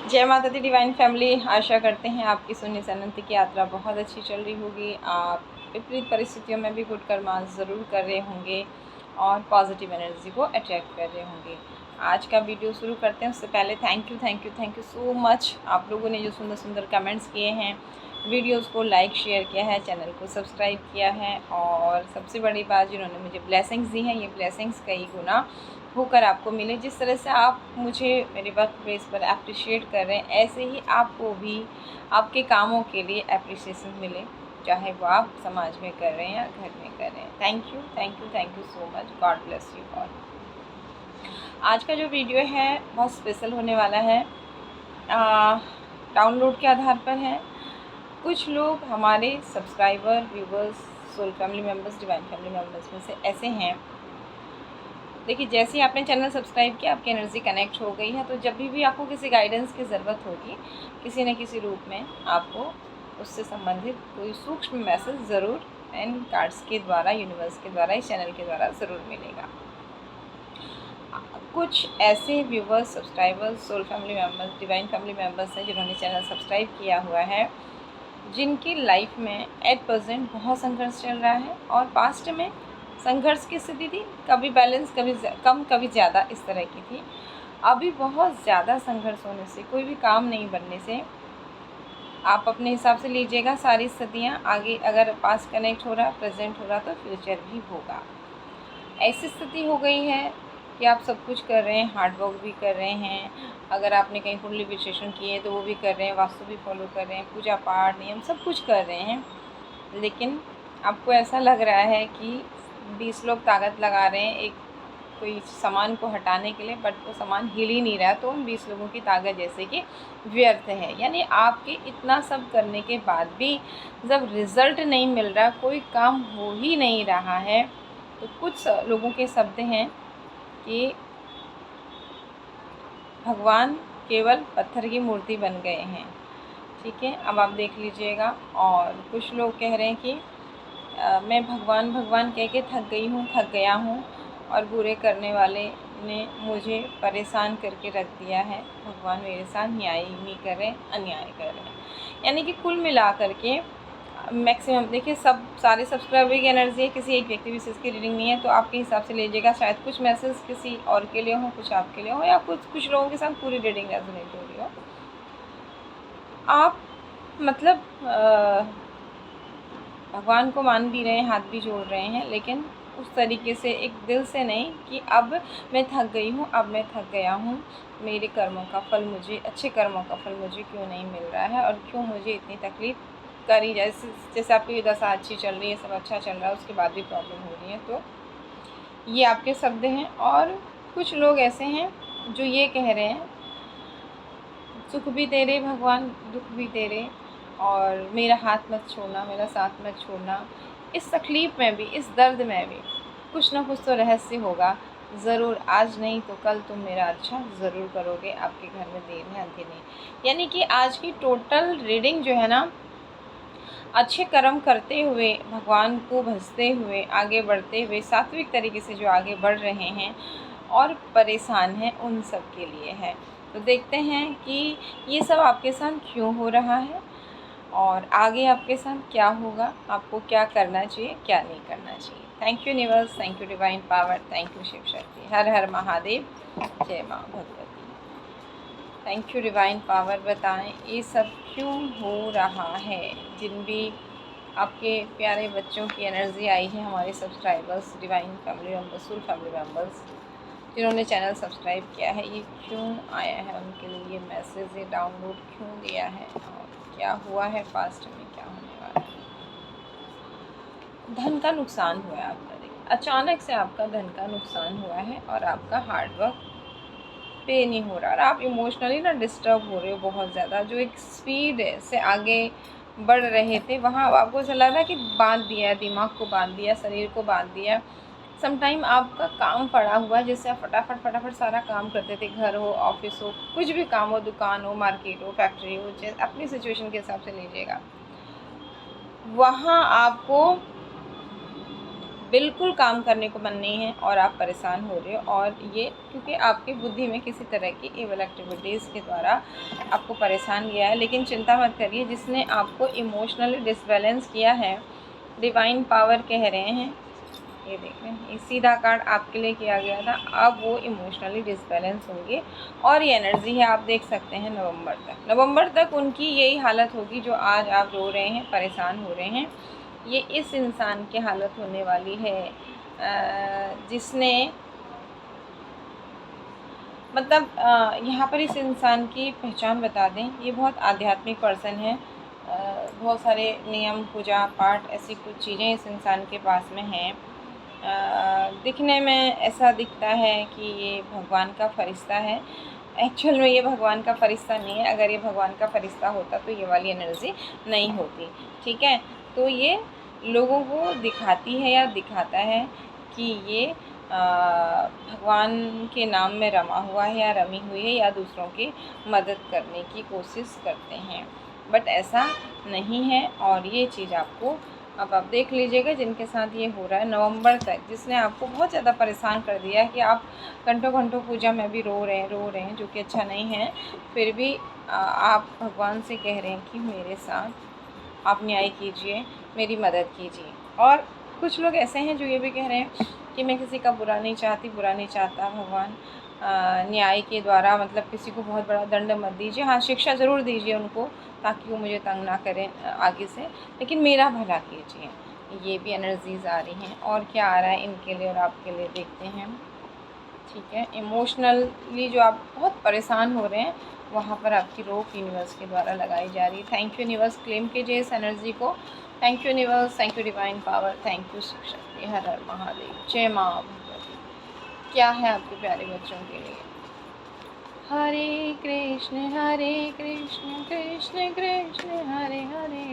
जय माता दी divine family. आशा करते हैं आपकी शून्य से अनंत की यात्रा बहुत अच्छी चल रही होगी। आप विपरीत परिस्थितियों में भी गुड कर्मा ज़रूर कर रहे होंगे और पॉजिटिव एनर्जी को अट्रैक्ट कर रहे होंगे। आज का वीडियो शुरू करते हैं उससे पहले थैंक यू सो मच आप लोगों ने जो सुंदर सुंदर कमेंट्स किए हैं, वीडियोस को लाइक शेयर किया है, चैनल को सब्सक्राइब किया है और सबसे बड़ी बात जिन्होंने मुझे ब्लेसिंग्स दी हैं, ये ब्लेसिंग्स कई गुना होकर आपको मिले। जिस तरह से आप मुझे मेरे वर्क प्लेस पर अप्रिशिएट कर रहे हैं, ऐसे ही आपको भी आपके कामों के लिए अप्रिसिएशन मिले, चाहे वो आप समाज में कर रहे हैं या घर में कर रहे हैं। Thank you so much. God bless you all. आज का जो वीडियो है बहुत स्पेशल होने वाला है। डाउनलोड के आधार पर है। कुछ लोग हमारे subscriber, viewers, soul family members, divine family members में से ऐसे हैं, देखिए जैसे ही आपने चैनल सब्सक्राइब किया आपकी एनर्जी कनेक्ट हो गई है, तो जब भी आपको किसी गाइडेंस की ज़रूरत होगी किसी न किसी रूप में, आपको उससे संबंधित कोई सूक्ष्म मैसेज ज़रूर इन कार्ड्स के द्वारा, यूनिवर्स के द्वारा, इस चैनल के द्वारा ज़रूर मिलेगा। कुछ ऐसे viewers, subscribers, soul family members, divine family members हैं जिन्होंने चैनल सब्सक्राइब किया हुआ है, जिनकी लाइफ में एट प्रेजेंट बहुत संघर्ष चल रहा है और पास्ट में संघर्ष की स्थिति थी, कभी बैलेंस, कभी कम, कभी ज़्यादा, इस तरह की थी। अभी बहुत ज़्यादा संघर्ष होने से, कोई भी काम नहीं बनने से, आप अपने हिसाब से लीजिएगा सारी स्थितियाँ। आगे अगर पास्ट कनेक्ट हो रहा, प्रेजेंट हो रहा, तो फ्यूचर भी होगा। ऐसी स्थिति हो गई है कि आप सब कुछ कर रहे हैं, हार्ड वर्क भी कर रहे हैं, अगर आपने कहीं कुंडली विश्लेषण किए हैं तो वो भी कर रहे हैं, वास्तु भी फॉलो कर रहे हैं, पूजा पाठ, नियम सब कुछ कर रहे हैं, लेकिन आपको ऐसा लग रहा है कि 20 लोग ताकत लगा रहे हैं एक कोई सामान को हटाने के लिए, बट वो सामान हिल ही नहीं रहा है, तो उन 20 लोगों की ताकत जैसे कि व्यर्थ है। यानी आपके इतना सब करने के बाद भी जब रिज़ल्ट नहीं मिल रहा, कोई काम हो ही नहीं रहा है, तो कुछ लोगों के शब्द हैं कि भगवान केवल पत्थर की मूर्ति बन गए हैं। ठीक है, अब आप देख लीजिएगा। और कुछ लोग कह रहे हैं कि मैं भगवान भगवान कह के थक गई हूँ, थक गया हूँ और बुरे करने वाले ने मुझे परेशान करके रख दिया है, भगवान मेरे साथ न्याय नहीं कर रहे, अन्याय कर रहे हैं। यानी कि कुल मिला करके मैक्सिमम देखिए, सब सारे सब्सक्राइबर की एनर्जी है, किसी एक व्यक्ति विशेष की रीडिंग नहीं है, तो आपके हिसाब से लीजिएगा। शायद कुछ मैसेज किसी और के लिए हो, कुछ आपके लिए हो, या कुछ लोगों के साथ पूरी रीडिंग रेजोनेट हो रही हो। आप मतलब भगवान को मान भी रहे हैं, हाथ भी जोड़ रहे हैं, लेकिन उस तरीके से, एक दिल से नहीं कि अब मैं थक गई हूँ, अब मैं थक गया हूँ, मेरे कर्मों का फल मुझे, अच्छे कर्मों का फल मुझे क्यों नहीं मिल रहा है और क्यों मुझे इतनी तकलीफ़ करी। जैसे आपकी दशा अच्छी चल रही है, सब अच्छा चल रहा है, उसके बाद भी प्रॉब्लम हो रही है। तो ये आपके शब्द हैं। और कुछ लोग ऐसे हैं जो ये कह रहे हैं, सुख भी तेरे भगवान, दुख भी तेरे, और मेरा हाथ मत छोड़ना, मेरा साथ मत छोड़ना। इस तकलीफ़ में भी, इस दर्द में भी कुछ ना कुछ तो रहस्य होगा ज़रूर। आज नहीं तो कल तुम मेरा अच्छा ज़रूर करोगे, आपके घर में देर है अंधेर नहीं। यानी कि आज की टोटल रीडिंग जो है ना, अच्छे कर्म करते हुए, भगवान को भजते हुए, आगे बढ़ते हुए, सात्विक तरीके से जो आगे बढ़ रहे हैं और परेशान हैं, उन सब के लिए है। तो देखते हैं कि ये सब आपके साथ क्यों हो रहा है और आगे आपके साथ क्या होगा, आपको क्या करना चाहिए, क्या नहीं करना चाहिए। Thank you universe, thank you divine power, thank you Shiv Shakti, हर हर महादेव, जय माँ Bhagwati. Thank you divine power, बताएं ये सब क्यों हो रहा है। जिन भी आपके प्यारे बच्चों की एनर्जी आई है, हमारे subscribers, divine family members, full family members जिन्होंने चैनल सब्सक्राइब किया है, ये क्यों आया है उनके लिए ये मैसेज, ये डाउनलोड क्यों दिया है और क्या हुआ है, पास्ट में क्या होने वाला है। धन का नुकसान हुआ है आपका, देखिए अचानक से आपका धन का नुकसान हुआ है और आपका हार्डवर्क पे नहीं हो रहा और आप इमोशनली ना डिस्टर्ब हो रहे हो बहुत ज़्यादा। जो एक स्पीड से आगे बढ़ रहे थे, वहाँ आपको ऐसा लग रहा है कि बांध दिया, दिमाग को बांध दिया, शरीर को बांध दिया। समटाइम आपका काम पड़ा हुआ, जैसे आप फटाफट सारा काम करते थे, घर हो, ऑफिस हो, कुछ भी काम हो, दुकान हो, मार्केट हो, फैक्ट्री हो, जैसे अपनी सिचुएशन के हिसाब से लीजिएगा, वहाँ आपको बिल्कुल काम करने को मन नहीं है और आप परेशान हो रहे हो, और ये क्योंकि आपकी बुद्धि में किसी तरह की इवल एक्टिविटीज़ के द्वारा आपको परेशान किया है। लेकिन चिंता मत करिए, जिसने आपको इमोशनली डिसबैलेंस किया है, डिवाइन पावर कह रहे हैं, ये देख रहे हैं, ये सीधा कार्ड आपके लिए किया गया था। अब वो इमोशनली डिसबैलेंस होंगे और ये एनर्जी है, आप देख सकते हैं नवंबर तक उनकी यही हालत होगी जो आज आप रो रहे हैं, परेशान हो रहे हैं। ये इस इंसान की हालत होने वाली है जिसने मतलब यहाँ पर इस इंसान की पहचान बता दें, ये बहुत आध्यात्मिक पर्सन है। बहुत सारे नियम, पूजा पाठ, ऐसी कुछ चीज़ें इस इंसान के पास में हैं। दिखने में ऐसा दिखता है कि ये भगवान का फरिश्ता है। एक्चुअल में ये भगवान का फरिश्ता नहीं है। अगर ये भगवान का फरिश्ता होता तो ये वाली एनर्जी नहीं होती, ठीक है। तो ये लोगों को दिखाती है या दिखाता है कि ये भगवान के नाम में रमा हुआ है या रमी हुई है, या दूसरों की मदद करने की कोशिश करते हैं, बट ऐसा नहीं है। और ये चीज़ आपको अब आप देख लीजिएगा जिनके साथ ये हो रहा है नवंबर तक, जिसने आपको बहुत ज़्यादा परेशान कर दिया है कि आप घंटों घंटों पूजा में भी रो रहे हैं, जो कि अच्छा नहीं है। फिर भी आप भगवान से कह रहे हैं कि मेरे साथ आप न्याय कीजिए, मेरी मदद कीजिए। और कुछ लोग ऐसे हैं जो ये भी कह रहे हैं कि मैं किसी का बुरा नहीं चाहता भगवान, न्याय के द्वारा मतलब किसी को बहुत बड़ा दंड मत दीजिए, हाँ शिक्षा ज़रूर दीजिए उनको ताकि वो मुझे तंग ना करें आगे से, लेकिन मेरा भला कीजिए। ये भी एनर्जीज़ आ रही हैं। और क्या आ रहा है इनके लिए और आपके लिए देखते हैं, ठीक है। इमोशनली जो आप बहुत परेशान हो रहे हैं, वहाँ पर आपकी रोक यूनिवर्स के द्वारा लगाई जा रही है। थैंक यू यूनिवर्स, क्लेम कीजिए इस एनर्जी को। Thank you universe, thank you divine power, thank you शक्ति, हर हर महादेव, जय माँ भगवती। क्या है आपके प्यारे बच्चों के लिए? हरे कृष्ण कृष्ण कृष्ण हरे हरे,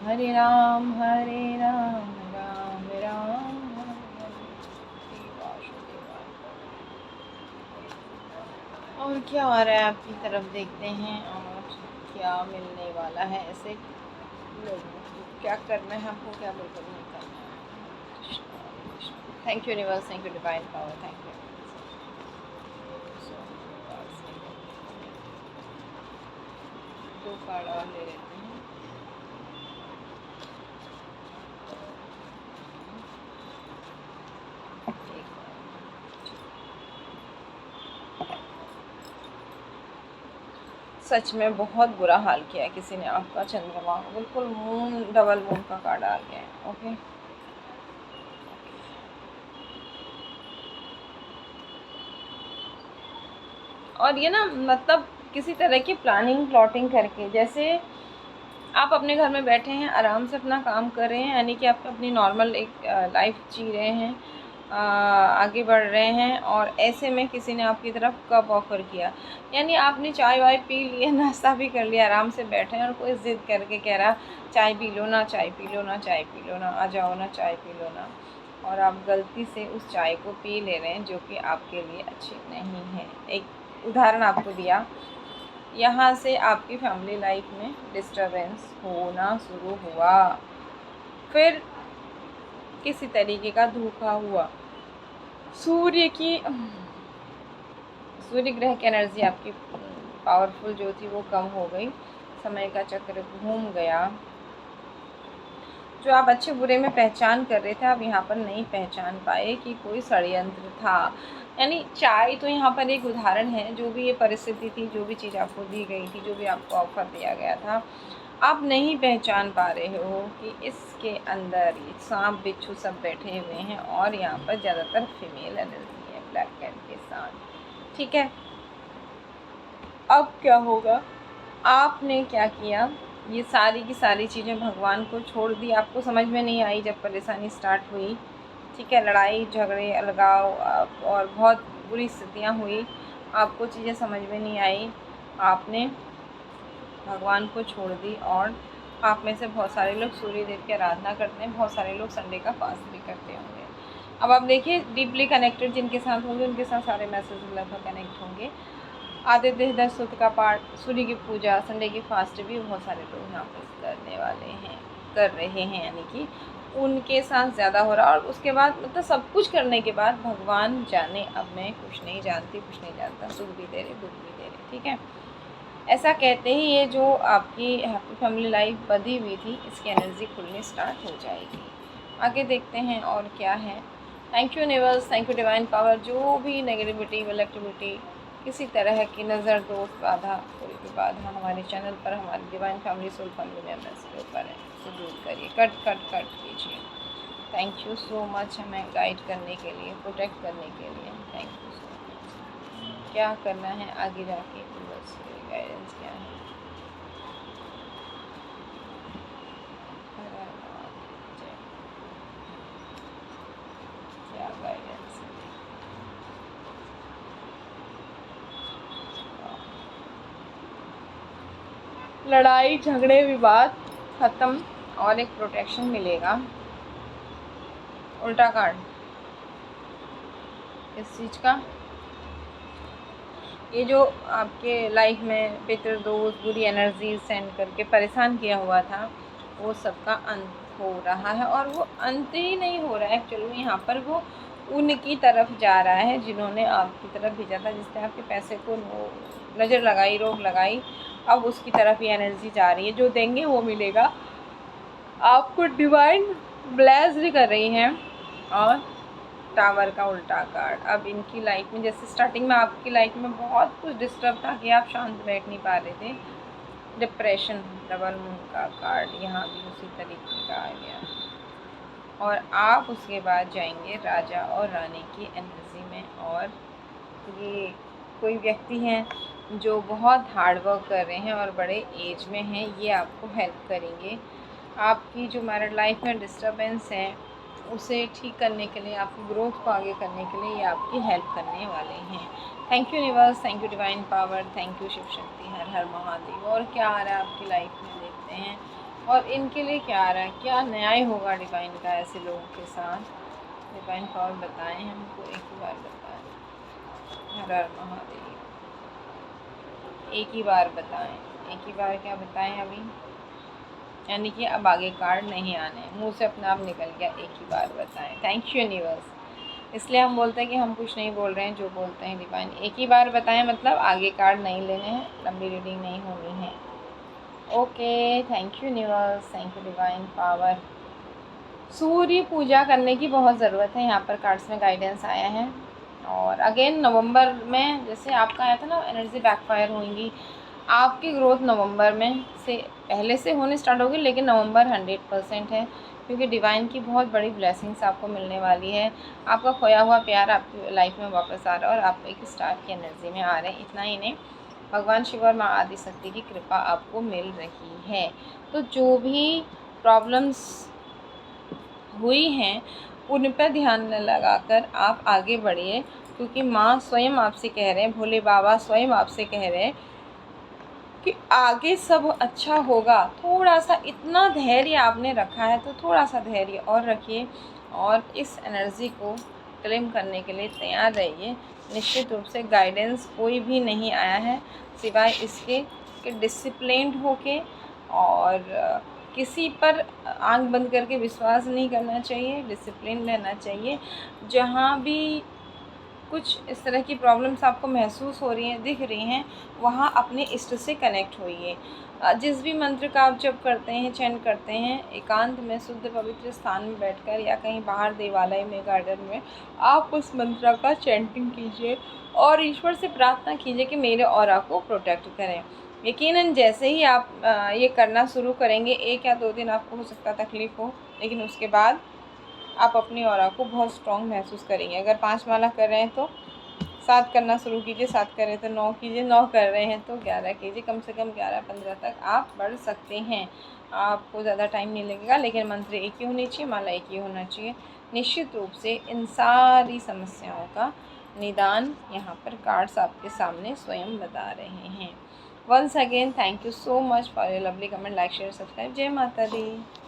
हरे राम राम राम और क्या आ रहा है आपकी तरफ देखते हैं, और क्या मिलने वाला है ऐसे लोगों को, क्या करना है हमको, क्या बिल्कुल नहीं करना है। Thank you universe, thank you divine power, thank you. दो कार्ड और ले लेते हैं। सच में बहुत बुरा हाल किया है किसी ने आपका। चंद्रमा बिल्कुल मून, डबल मून का कार्ड आ गया है। ओके, और ये ना मतलब किसी तरह की प्लाटिंग करके, जैसे आप अपने घर में बैठे हैं, आराम से अपना काम कर रहे हैं, यानी कि आप अपनी नॉर्मल एक लाइफ जी रहे हैं, आगे बढ़ रहे हैं, और ऐसे में किसी ने आपकी तरफ कप ऑफ़र किया, यानी आपने चाय वाय पी लिया, नाश्ता भी कर लिया, आराम से बैठे हैं, और कोई ज़िद करके कह रहा चाय पी लो ना, चाय पी लो ना, चाय पी लो ना, आ जाओ ना, चाय पी लो ना, और आप गलती से उस चाय को पी ले रहे हैं जो कि आपके लिए अच्छी नहीं है। एक उदाहरण आपको दिया, यहाँ से आपकी फैमिली लाइफ में डिस्टरबेंस होना शुरू हुआ, फिर किसी तरीके का धोखा हुआ, सूर्य ग्रह की एनर्जी आपकी पावरफुल जो थी वो कम हो गई, समय का चक्र घूम गया। जो आप अच्छे बुरे में पहचान कर रहे थे, आप यहाँ पर नहीं पहचान पाए कि कोई षड्यंत्र था। यानी चाय तो यहाँ पर एक उदाहरण है, जो भी ये परिस्थिति थी, जो भी चीज़ आपको दी गई थी, जो भी आपको ऑफर दिया गया था, आप नहीं पहचान पा रहे हो कि इसके अंदर ये सांप बिच्छू सब बैठे हुए हैं, और यहाँ पर ज़्यादातर फीमेल एनर्जी है ब्लैक कैट के साथ, ठीक है। अब क्या होगा, आपने क्या किया, ये सारी की सारी चीज़ें भगवान को छोड़ दी। आपको समझ में नहीं आई जब परेशानी स्टार्ट हुई, ठीक है, लड़ाई झगड़े अलगाव और बहुत बुरी स्थितियाँ हुई, आपको चीज़ें समझ में नहीं आई, आपने भगवान को छोड़ दी। और आप में से बहुत सारे लोग सूर्य देव की आराधना करते हैं, बहुत सारे लोग संडे का फास्ट भी करते होंगे। अब आप देखिए, डीपली कनेक्टेड जिनके साथ होंगे उनके साथ सारे मैसेज लगभग कनेक्ट होंगे। आदित्य हृदय स्तोत्र का पाठ, सूर्य की पूजा, संडे की फास्ट भी बहुत सारे लोग यहाँ पर करने वाले हैं, कर रहे हैं, यानी कि उनके साथ ज़्यादा हो रहा। और उसके बाद मतलब सब कुछ करने के बाद भगवान जाने अब मैं कुछ नहीं जानती, कुछ नहीं जानता, सुख भी दे रहे, दुख भी दे रहे, ठीक है। ऐसा कहते ही ये जो आपकी हैप्पी फैमिली लाइफ बंधी हुई थी, इसकी एनर्जी खुलनी स्टार्ट हो जाएगी। आगे देखते हैं और क्या है। Thank you universe, thank you divine power. जो भी नेगेटिविटी एक्टिविटी, किसी तरह की नज़र दोष बाधा, कोई भी बाधा हमारे चैनल पर, हमारी divine family soul family members के ऊपर है, उसे दूर करिए, कट कीजिए। थैंक यू सो मच हमें गाइड करने के लिए, प्रोटेक्ट करने के लिए। Thank you so much. क्या करना है आगे जाके, बस गाइडेंस क्या है। क्या गाइडेंस है। लड़ाई झगड़े विवाद ख़त्म और एक प्रोटेक्शन मिलेगा। उल्टा कार्ड इस चीज़ का, ये जो आपके लाइफ में पितृदोष, बुरी एनर्जी सेंड करके परेशान किया हुआ था, वो सबका अंत हो रहा है। और वो अंत ही नहीं हो रहा है एक्चुअली, यहाँ पर वो उनकी तरफ जा रहा है जिन्होंने आपकी तरफ भेजा था, जिसने आपके पैसे को नज़र लगाई, रोक लगाई। अब उसकी तरफ ये एनर्जी जा रही है, जो देंगे वो मिलेगा। आपको डिवाइन ब्लेस भी कर रही हैं। और टावर का उल्टा कार्ड, अब इनकी लाइफ में, जैसे स्टार्टिंग में आपकी लाइफ में बहुत कुछ डिस्टर्ब था कि आप शांत बैठ नहीं पा रहे थे, डिप्रेशन, डबल मून का कार्ड यहाँ भी उसी तरीके का आ गया। और आप उसके बाद जाएंगे राजा और रानी की एनर्जी में। और ये कोई व्यक्ति हैं जो बहुत हार्ड वर्क कर रहे हैं और बड़े एज में हैं, ये आपको हेल्प करेंगे। आपकी जो मैरिड लाइफ में डिस्टर्बेंस है उसे ठीक करने के लिए, आपकी ग्रोथ को आगे करने के लिए ये आपकी हेल्प करने वाले हैं। Thank you universe, thank you divine power, thank you Shiv Shakti, हर हर महादेव। और क्या आ रहा है आपकी लाइफ में, देखते हैं। और इनके लिए क्या आ रहा है, क्या न्याय होगा डिवाइन का ऐसे लोगों के साथ। डिवाइन पावर बताएं हमको, एक ही बार बताएं, हर हर महादेव। एक ही बार बताएं, एक ही बार क्या बताएं अभी, यानी कि अब आगे कार्ड नहीं आने, मुंह से अपने आप निकल गया, एक ही बार बताएं। Thank you universe. इसलिए हम बोलते हैं कि हम कुछ नहीं बोल रहे हैं, जो बोलते हैं डिवाइन। एक ही बार बताएं मतलब आगे कार्ड नहीं लेने हैं, लंबी रीडिंग नहीं होनी है। Okay, thank you universe, thank you divine power. सूर्य पूजा करने की बहुत ज़रूरत है, यहाँ पर कार्ड्स में गाइडेंस आया है। और अगेन नवंबर में जैसे आपका आया था ना, एनर्जी बैकफायर होंगी। आपकी ग्रोथ नवंबर में से पहले से होने स्टार्ट होगी, लेकिन नवंबर 100% है, क्योंकि डिवाइन की बहुत बड़ी ब्लेसिंग्स आपको मिलने वाली है। आपका खोया हुआ प्यार आपकी लाइफ में वापस आ रहा है और आप एक स्टार की एनर्जी में आ रहे हैं। इतना ही नहीं, भगवान शिव और माँ आदि शक्ति की कृपा आपको मिल रही है। तो जो भी प्रॉब्लम्स हुई हैं उन पर ध्यान न लगाकर आप आगे बढ़िए, क्योंकि माँ स्वयं आपसे कह रहे हैं, भोले बाबा स्वयं आपसे कह रहे हैं कि आगे सब अच्छा होगा। थोड़ा सा इतना धैर्य आपने रखा है तो थोड़ा सा धैर्य और रखिए और इस एनर्जी को क्लेम करने के लिए तैयार रहिए। निश्चित रूप से गाइडेंस कोई भी नहीं आया है सिवाय इसके कि डिसिप्लिन्ड होके और किसी पर आंख बंद करके विश्वास नहीं करना चाहिए, डिसिप्लिन रहना चाहिए। जहाँ भी कुछ इस तरह की प्रॉब्लम्स आपको महसूस हो रही हैं, दिख रही हैं, वहाँ अपने इष्ट से कनेक्ट होइए। जिस भी मंत्र का आप जप करते हैं, चैंट करते हैं, एकांत में शुद्ध पवित्र स्थान में बैठकर या कहीं बाहर देवालय में, गार्डन में, आप उस मंत्र का चैंटिंग कीजिए और ईश्वर से प्रार्थना कीजिए कि मेरे ऑरा को प्रोटेक्ट करें। यकीनन जैसे ही आप ये करना शुरू करेंगे, 1 या 2 दिन आपको हो सकता है तकलीफ़ हो, लेकिन उसके बाद आप अपनी ऑरा को बहुत स्ट्रॉन्ग महसूस करेंगे। अगर 5 माला कर रहे हैं तो 7 करना शुरू कीजिए, 7 कर रहे हैं तो 9 कीजिए, 9 कर रहे हैं तो 11 कीजिए। कम से कम 11-15 तक आप बढ़ सकते हैं। आपको ज़्यादा टाइम नहीं लगेगा, लेकिन मंत्र एक ही होनी चाहिए, माला एक ही होना चाहिए। निश्चित रूप से इन सारी समस्याओं का निदान यहाँ पर कार्ड्स आपके सामने स्वयं बता रहे हैं। Once again thank you so much for your lovely comment, like, share, subscribe. जय माता दी।